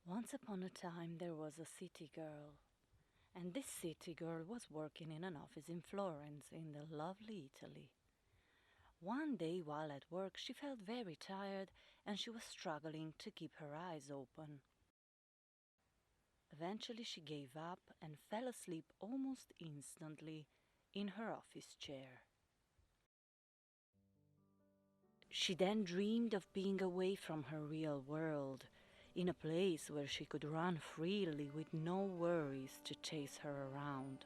Once upon a time, there was a city girl, and this city girl was working in an office in Florence, in the lovely Italy. One day, while at work, she felt very tired and she was struggling to keep her eyes open. Eventually, she gave up and fell asleep almost instantly in her office chair. She then dreamed of being away from her real world, in a place where she could run freely with no worries to chase her around.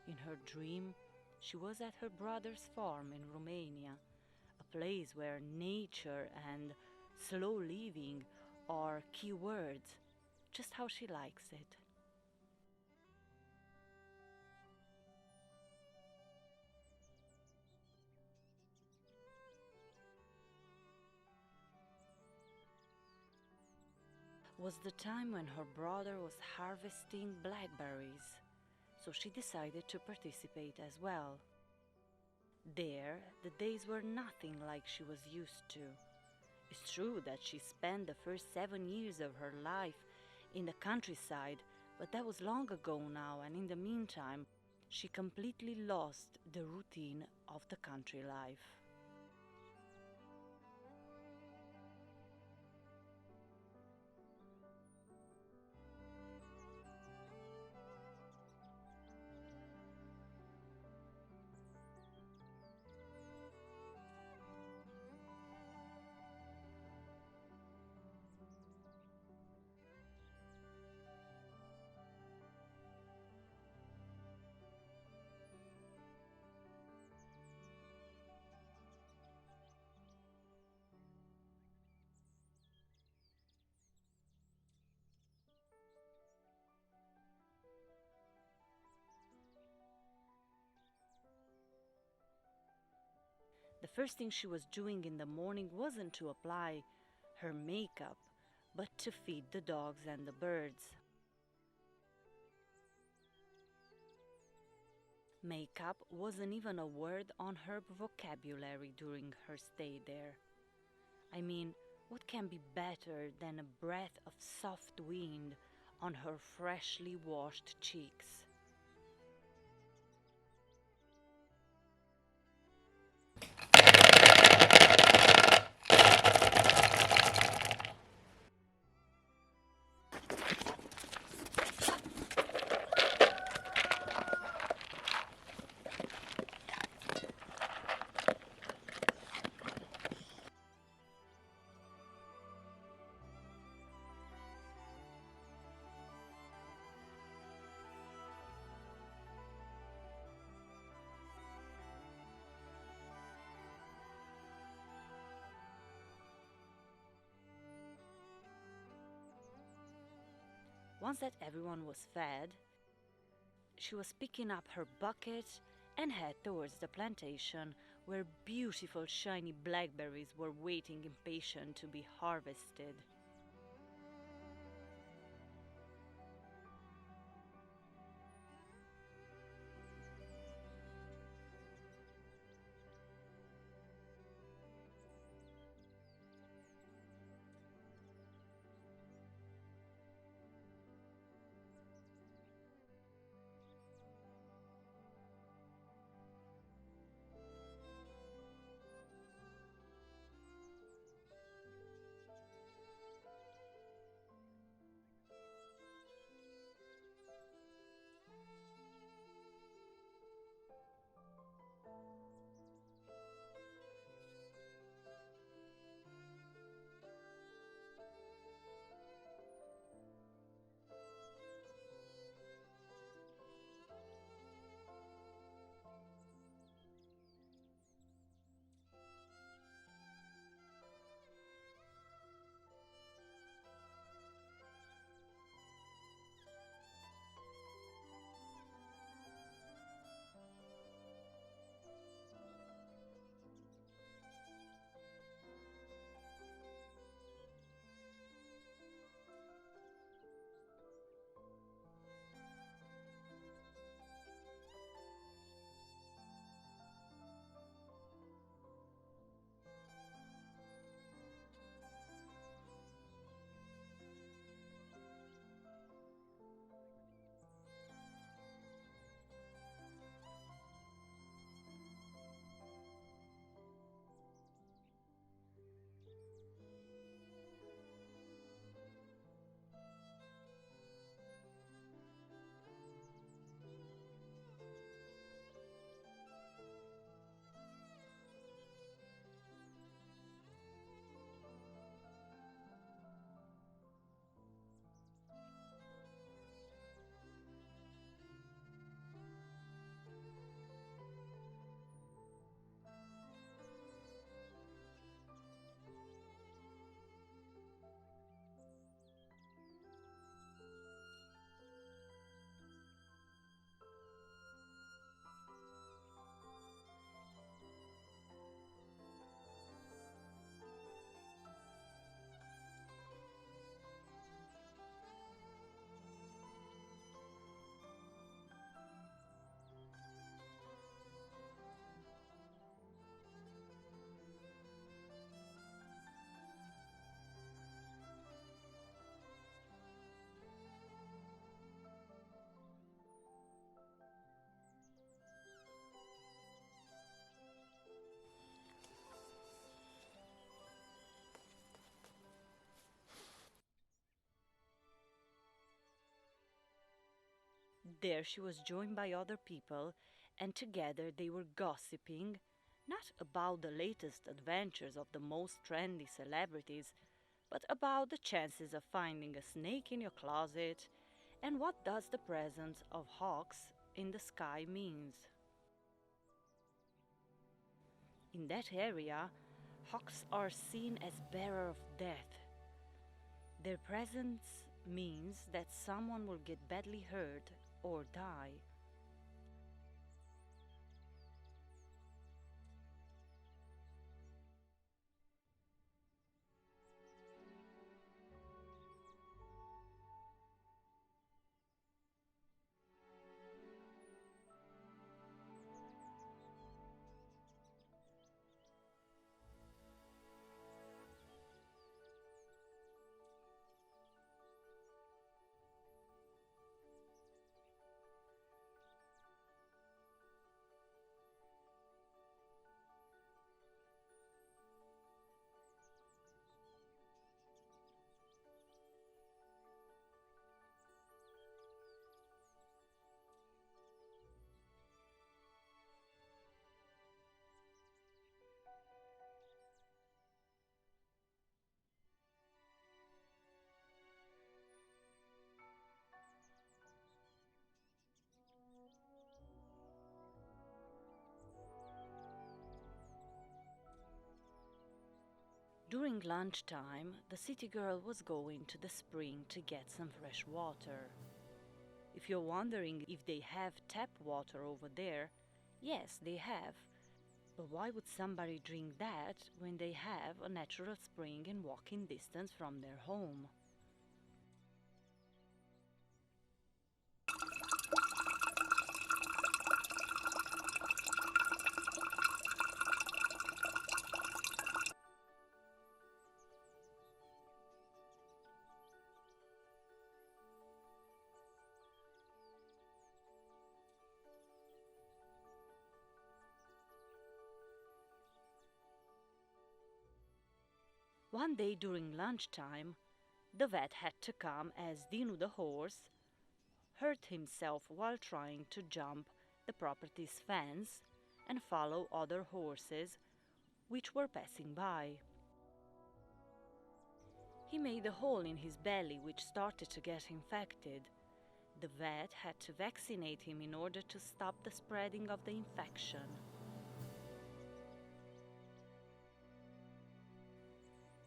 In her dream, she was at her brother's farm in Romania, a place where nature and slow living are key words, just how she likes it. Was the time when her brother was harvesting blackberries, so she decided to participate as well. There, the days were nothing like she was used to. It's true that she spent the first 7 years of her life in the countryside, but that was long ago now, and in the meantime, she completely lost the routine of the country life. The first thing she was doing in the morning wasn't to apply her makeup, but to feed the dogs and the birds. Makeup wasn't even a word on her vocabulary during her stay there. I mean, what can be better than a breath of soft wind on her freshly washed cheeks? Once that everyone was fed, she was picking up her bucket and head towards the plantation where beautiful shiny blackberries were waiting impatient to be harvested. There she was joined by other people, and together they were gossiping, not about the latest adventures of the most trendy celebrities, but about the chances of finding a snake in your closet and what does the presence of hawks in the sky means. In that area, hawks are seen as bearer of death. Their presence means that someone will get badly hurt or die. During lunchtime, the city girl was going to the spring to get some fresh water. If you're wondering if they have tap water over there, yes, they have. But why would somebody drink that when they have a natural spring in walking distance from their home? One day during lunchtime, the vet had to come as Dinu the horse hurt himself while trying to jump the property's fence and follow other horses which were passing by. He made a hole in his belly which started to get infected. The vet had to vaccinate him in order to stop the spreading of the infection.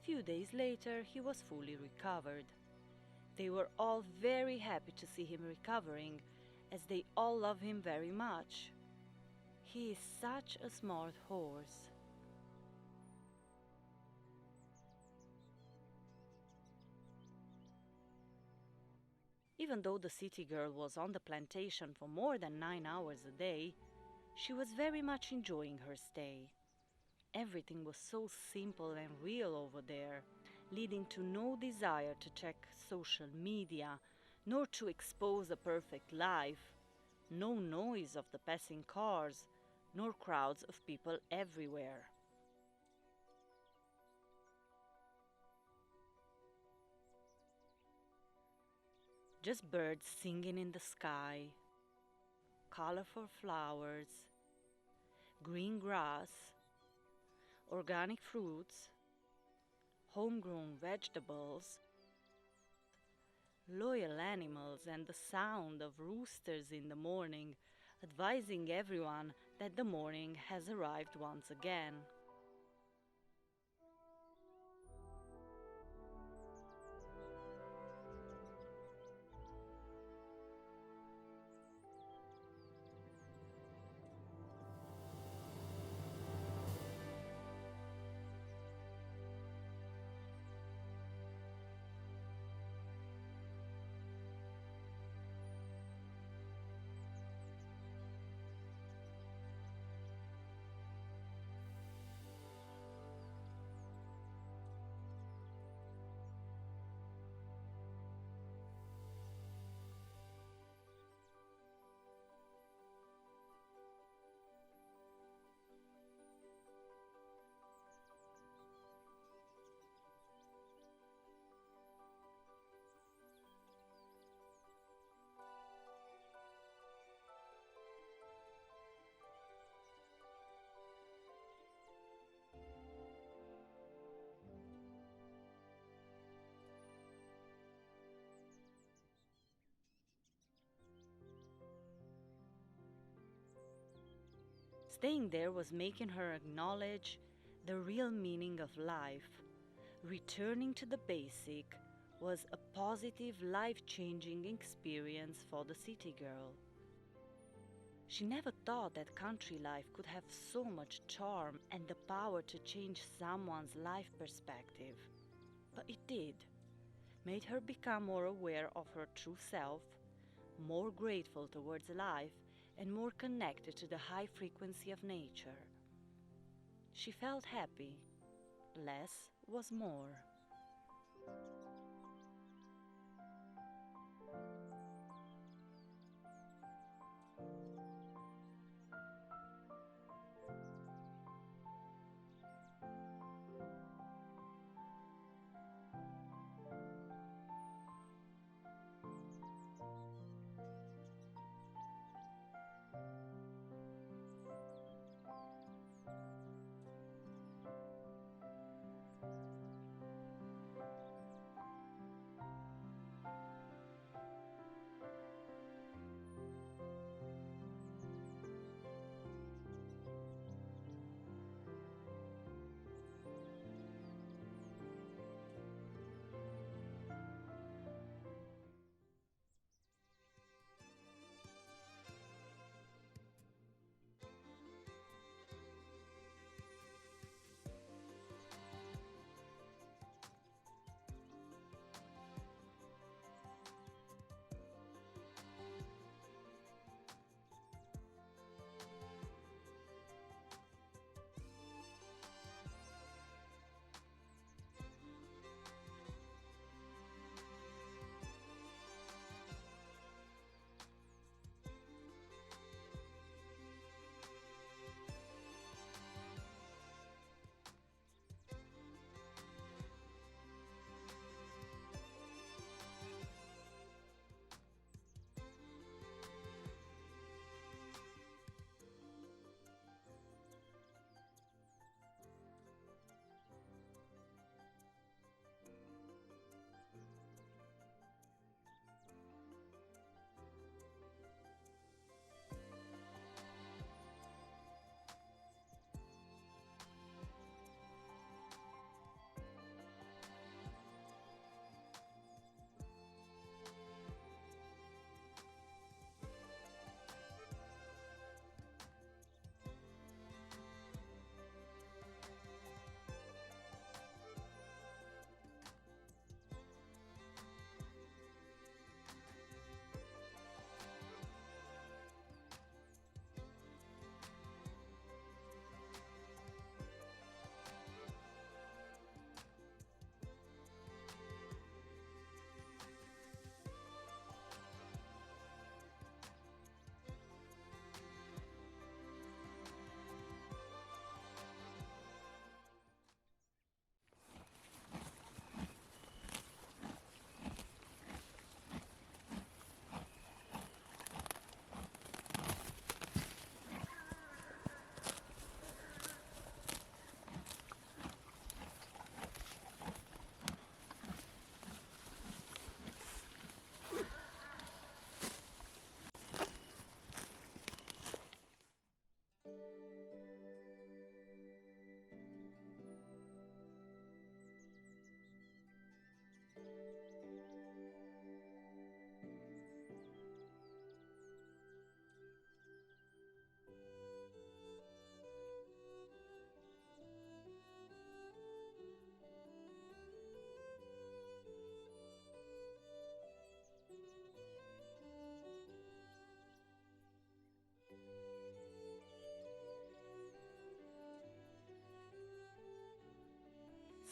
Few days later, he was fully recovered. They were all very happy to see him recovering, as they all love him very much. He is such a smart horse. Even though the city girl was on the plantation for more than 9 hours a day, she was very much enjoying her stay. Everything was so simple and real over there, leading to no desire to check social media, nor to expose a perfect life, no noise of the passing cars, nor crowds of people everywhere. Just birds singing in the sky, colorful flowers, green grass, organic fruits, homegrown vegetables, loyal animals, and the sound of roosters in the morning, advising everyone that the morning has arrived once again. Staying there was making her acknowledge the real meaning of life. Returning to the basic was a positive, life-changing experience for the city girl. She never thought that country life could have so much charm and the power to change someone's life perspective. But it did, made her become more aware of her true self, more grateful towards life, and more connected to the high frequency of nature. She felt happy. Less was more.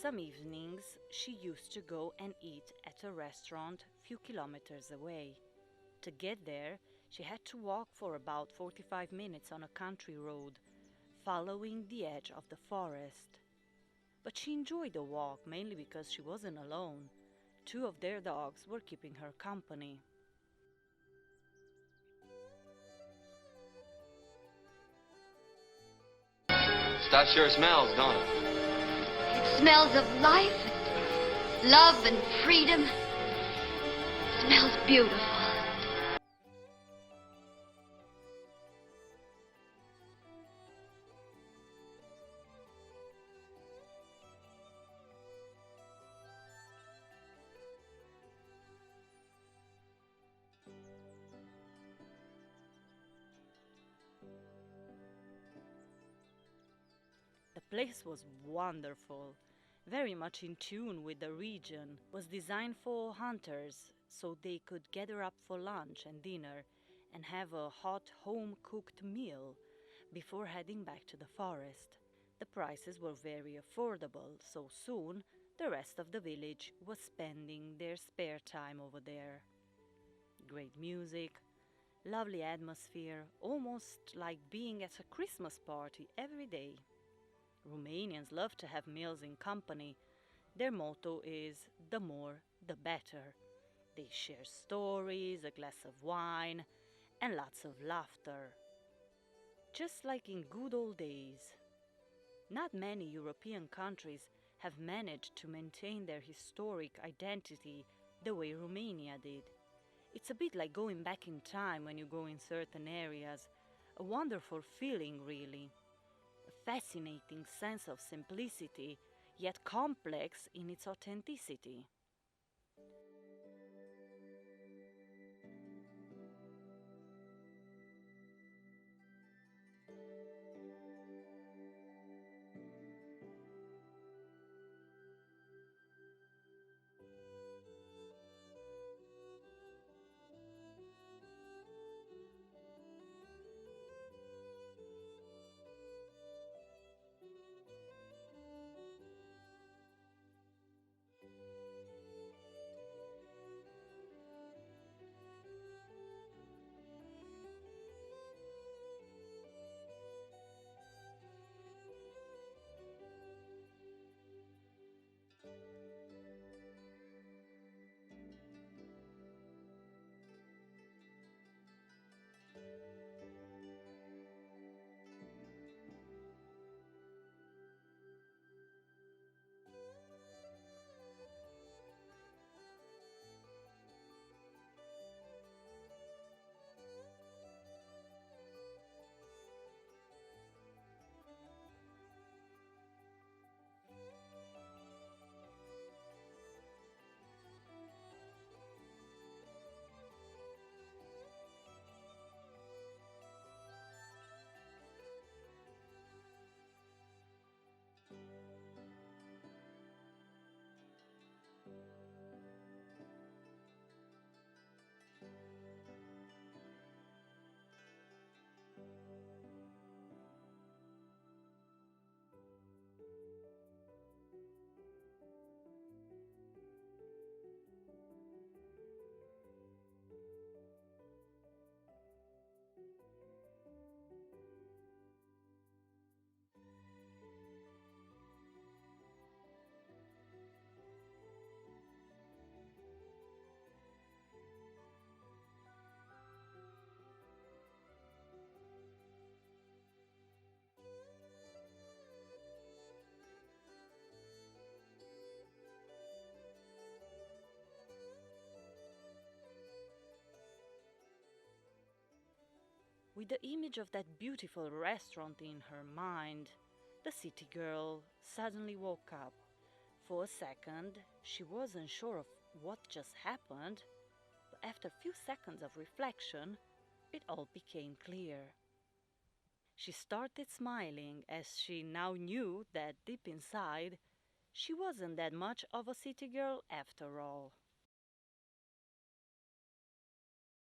Some evenings she used to go and eat at a restaurant few kilometers away. To get there, she had to walk for about 45 minutes on a country road, following the edge of the forest. But she enjoyed the walk mainly because she wasn't alone. Two of their dogs were keeping her company. Stuff sure smells, don't it? It smells of life, and love, and freedom. It smells beautiful. place was wonderful, very much in tune with the region, was designed for hunters so they could gather up for lunch and dinner and have a hot home-cooked meal before heading back to the forest. The prices were very affordable, so soon the rest of the village was spending their spare time over there. Great music, lovely atmosphere, almost like being at a Christmas party every day. Romanians love to have meals in company. Their motto is the more, the better. They share stories, a glass of wine, and lots of laughter. Just like in good old days. Not many European countries have managed to maintain their historic identity the way Romania did. It's a bit like going back in time when you go in certain areas. A wonderful feeling, really. A fascinating sense of simplicity, yet complex in its authenticity. With the image of that beautiful restaurant in her mind, the city girl suddenly woke up. For a second, she wasn't sure of what just happened, but after a few seconds of reflection, it all became clear. She started smiling as she now knew that deep inside, she wasn't that much of a city girl after all.